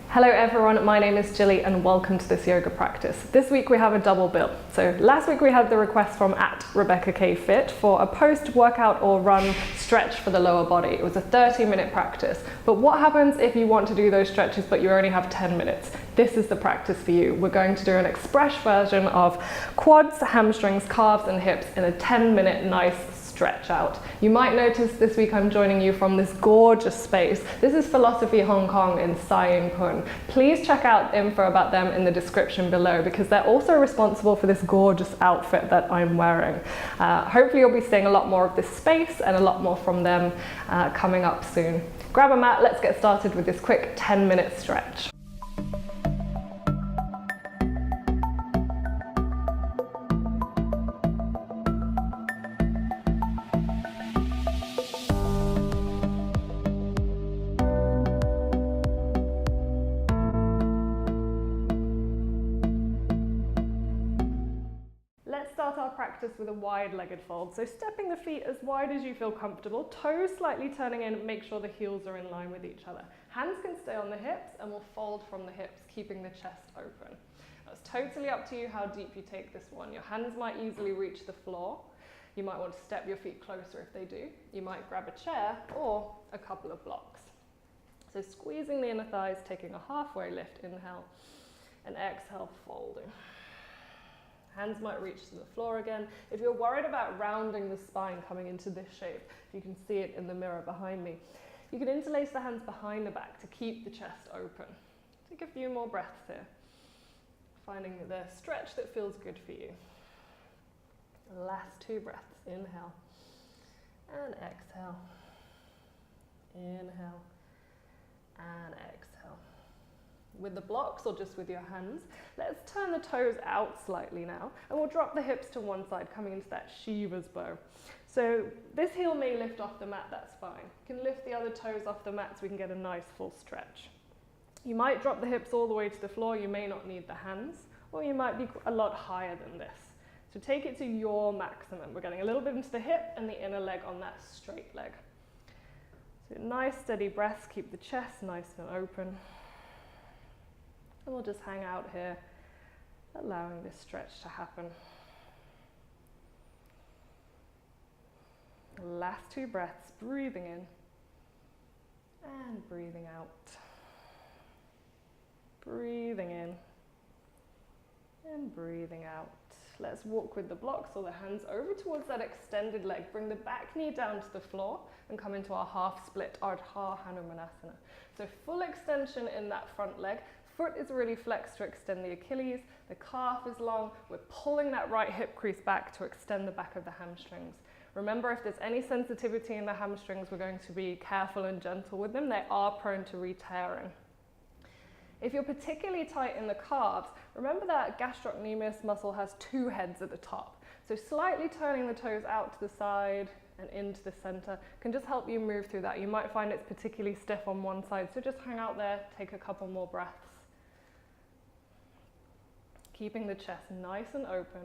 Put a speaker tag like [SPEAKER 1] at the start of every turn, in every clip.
[SPEAKER 1] Hello everyone, my name is Gillie and welcome to this yoga practice. This week we have a double bill. So last week we had the request from @RebeccaKFit for a post-workout or run stretch for the lower body. It was a 30-minute practice. But what happens if you want to do those stretches but you only have 10 minutes? This is the practice for you. We're going to do an express version of quads, hamstrings, calves and hips in a 10-minute nice stretch out. You might notice this week I'm joining you from this gorgeous space. This is Philosophy Hong Kong in Sai Ying Pun. Please check out info about them in the description below because they're also responsible for this gorgeous outfit that I'm wearing. Hopefully you'll be seeing a lot more of this space and a lot more from them coming up soon. Grab a mat, let's get started with this quick 10-minute stretch. Let's start our practice with a wide-legged fold. So stepping the feet as wide as you feel comfortable, toes slightly turning in, make sure the heels are in line with each other. Hands can stay on the hips and we'll fold from the hips, keeping the chest open. That's totally up to you how deep you take this one. Your hands might easily reach the floor. You might want to step your feet closer if they do. You might grab a chair or a couple of blocks. So squeezing the inner thighs, taking a halfway lift, inhale, and exhale, folding. Hands might reach to the floor again. If you're worried about rounding the spine coming into this shape, you can see it in the mirror behind me. You can interlace the hands behind the back to keep the chest open. Take a few more breaths here, finding the stretch that feels good for you. Last 2 breaths, inhale and exhale. Inhale and exhale. With the blocks or just with your hands, let's turn the toes out slightly now and we'll drop the hips to one side, coming into that Shiva's bow. So this heel may lift off the mat, that's fine. You can lift the other toes off the mat so we can get a nice full stretch. You might drop the hips all the way to the floor, you may not need the hands, or you might be a lot higher than this. So take it to your maximum. We're getting a little bit into the hip and the inner leg on that straight leg. So nice steady breaths, keep the chest nice and open. And we'll just hang out here, allowing this stretch to happen. Last 2 breaths, breathing in and breathing out. Breathing in and breathing out. Let's walk with the blocks or the hands over towards that extended leg. Bring the back knee down to the floor and come into our half split, Ardha Hanumanasana. So full extension in that front leg. Foot is really flexed to extend the Achilles, the calf is long, we're pulling that right hip crease back to extend the back of the hamstrings. Remember, if there's any sensitivity in the hamstrings, we're going to be careful and gentle with them. They are prone to re-tearing. If you're particularly tight in the calves, remember that gastrocnemius muscle has 2 heads at the top. So slightly turning the toes out to the side and into the center can just help you move through that. You might find it's particularly stiff on one side, so just hang out there, take a couple more breaths. Keeping the chest nice and open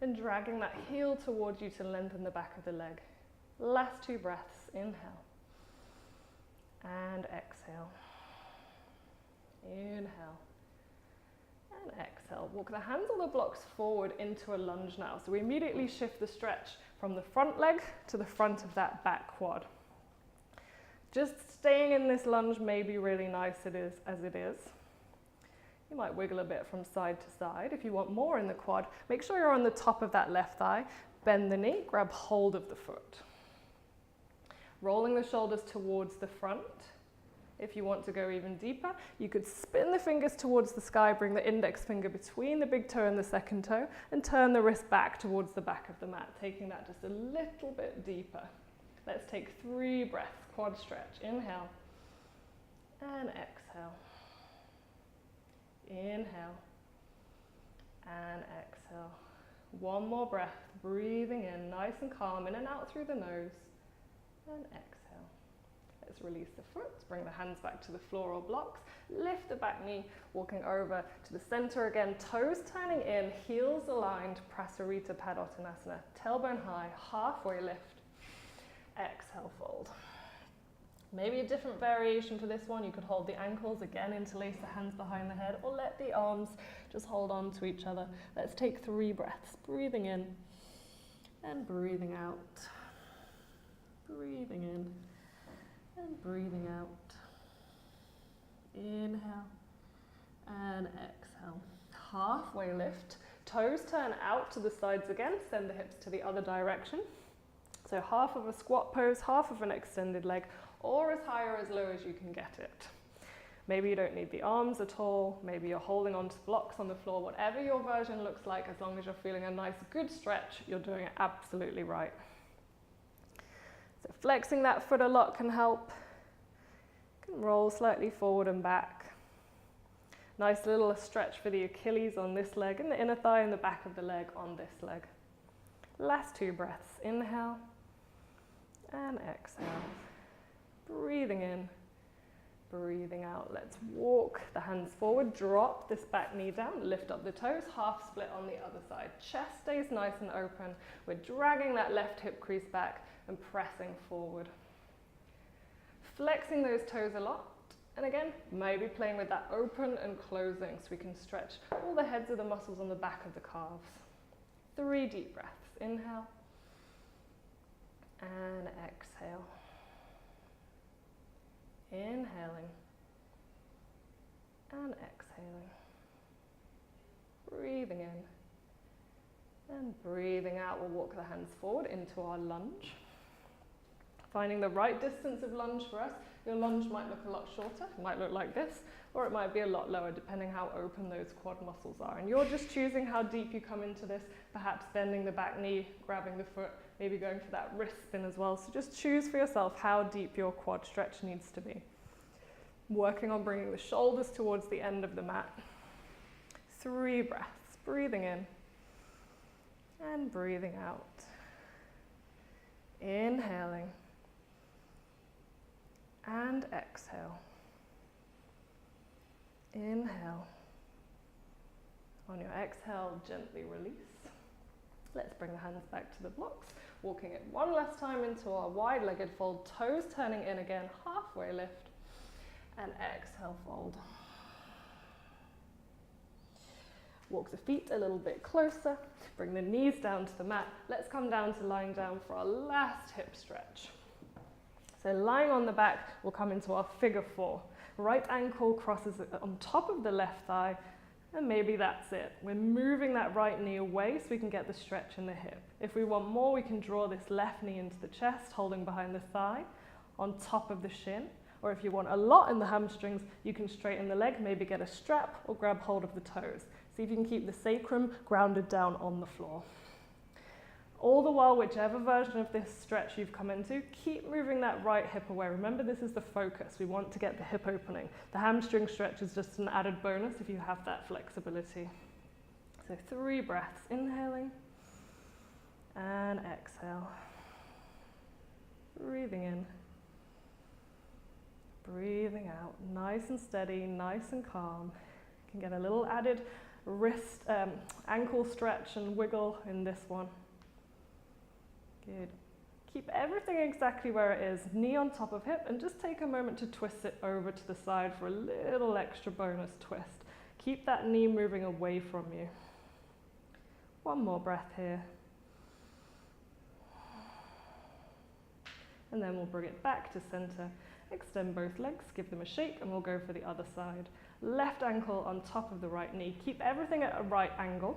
[SPEAKER 1] and dragging that heel towards you to lengthen the back of the leg. Last 2 breaths, inhale and exhale. Inhale and exhale. Walk the hands or the blocks forward into a lunge now. So we immediately shift the stretch from the front leg to the front of that back quad. Just staying in this lunge may be really nice as it is. You might wiggle a bit from side to side. If you want more in the quad, make sure you're on the top of that left thigh. Bend the knee, grab hold of the foot. Rolling the shoulders towards the front. If you want to go even deeper, you could spin the fingers towards the sky, bring the index finger between the big toe and the second toe, and turn the wrist back towards the back of the mat, taking that just a little bit deeper. Let's take 3 breaths, quad stretch. Inhale and exhale. Inhale and exhale. 1 more breath, breathing in, nice and calm, in and out through the nose, and exhale. Let's release the foot, bring the hands back to the floor or blocks, lift the back knee, walking over to the center again, toes turning in, heels aligned, Prasarita Padottanasana, tailbone high, halfway lift, exhale, fold. Maybe a different variation for this one, you could hold the ankles, again interlace the hands behind the head, or let the arms just hold on to each other. Let's take 3 breaths, breathing in and breathing out. Breathing in and breathing out. Inhale and exhale. Halfway lift, toes turn out to the sides again, send the hips to the other direction. So half of a squat pose, half of an extended leg, or as high or as low as you can get it. Maybe you don't need the arms at all, maybe you're holding onto blocks on the floor, whatever your version looks like, as long as you're feeling a nice good stretch, you're doing it absolutely right. So flexing that foot a lot can help. You can roll slightly forward and back. Nice little stretch for the Achilles on this leg and the inner thigh and the back of the leg on this leg. Last 2 breaths, inhale and exhale. Breathing in, breathing out. Let's walk the hands forward, drop this back knee down, lift up the toes, half split on the other side. Chest stays nice and open. We're dragging that left hip crease back and pressing forward. Flexing those toes a lot. And again, maybe playing with that open and closing so we can stretch all the heads of the muscles on the back of the calves. 3 deep breaths. Inhale and exhale. Inhaling and exhaling. Breathing in and breathing out. We'll walk the hands forward into our lunge. Finding the right distance of lunge for us. Your lunge might look a lot shorter, it might look like this, or it might be a lot lower depending how open those quad muscles are. And you're just choosing how deep you come into this, perhaps bending the back knee, grabbing the foot, maybe going for that wrist spin as well. So just choose for yourself how deep your quad stretch needs to be. Working on bringing the shoulders towards the end of the mat. 3 breaths, breathing in and breathing out. Inhaling and exhale. Inhale. On your exhale, gently release. Let's bring the hands back to the blocks. Walking it one last time into our wide-legged fold, toes turning in again, halfway lift, and exhale, fold. Walk the feet a little bit closer, bring the knees down to the mat. Let's come down to lying down for our last hip stretch. So lying on the back, we'll come into our figure 4. Right ankle crosses on top of the left thigh, and maybe that's it. We're moving that right knee away so we can get the stretch in the hip. If we want more, we can draw this left knee into the chest, holding behind the thigh, on top of the shin. Or if you want a lot in the hamstrings, you can straighten the leg, maybe get a strap or grab hold of the toes. See if you can keep the sacrum grounded down on the floor. All the while, whichever version of this stretch you've come into, keep moving that right hip away. Remember, this is the focus. We want to get the hip opening. The hamstring stretch is just an added bonus if you have that flexibility. So 3 breaths, inhaling and exhale. Breathing in, breathing out. Nice and steady, nice and calm. You can get a little added wrist, ankle stretch and wiggle in this one. Good. Keep everything exactly where it is, knee on top of hip, and just take a moment to twist it over to the side for a little extra bonus twist. Keep that knee moving away from you. One more breath here. And then we'll bring it back to center. Extend both legs, give them a shake, and we'll go for the other side. Left ankle on top of the right knee. Keep everything at a right angle.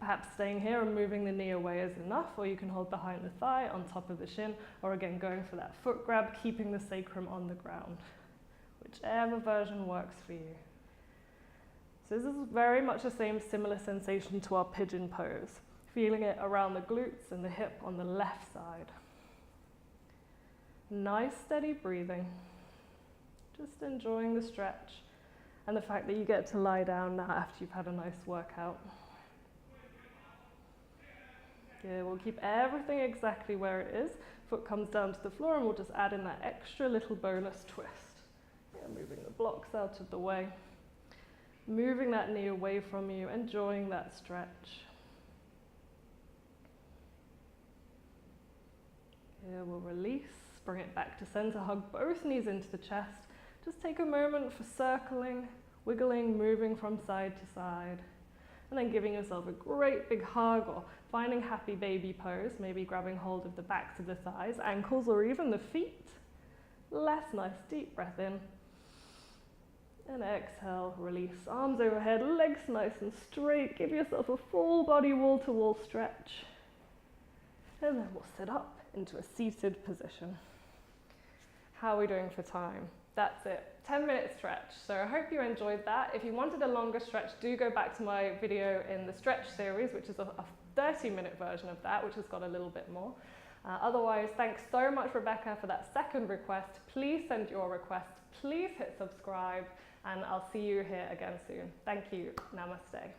[SPEAKER 1] Perhaps staying here and moving the knee away is enough, or you can hold behind the thigh on top of the shin, or again going for that foot grab, keeping the sacrum on the ground. Whichever version works for you. So this is very much the same similar sensation to our pigeon pose. Feeling it around the glutes and the hip on the left side. Nice steady breathing. Just enjoying the stretch and the fact that you get to lie down now after you've had a nice workout. Good, we'll keep everything exactly where it is. Foot comes down to the floor and we'll just add in that extra little bonus twist. Yeah, moving the blocks out of the way. Moving that knee away from you, enjoying that stretch. Here we'll release, bring it back to center, hug both knees into the chest. Just take a moment for circling, wiggling, moving from side to side. And then giving yourself a great big hug or finding happy baby pose, maybe grabbing hold of the backs of the thighs, ankles, or even the feet. Last nice deep breath in. And exhale, release. Arms overhead, legs nice and straight. Give yourself a full body wall-to-wall stretch. And then we'll sit up into a seated position. How are we doing for time? That's it, 10-minute stretch. So I hope you enjoyed that. If you wanted a longer stretch, do go back to my video in the stretch series, which is a 30-minute version of that, which has got a little bit more. Otherwise, thanks so much, Rebecca, for that second request. Please send your request. Please hit subscribe, and I'll see you here again soon. Thank you. Namaste.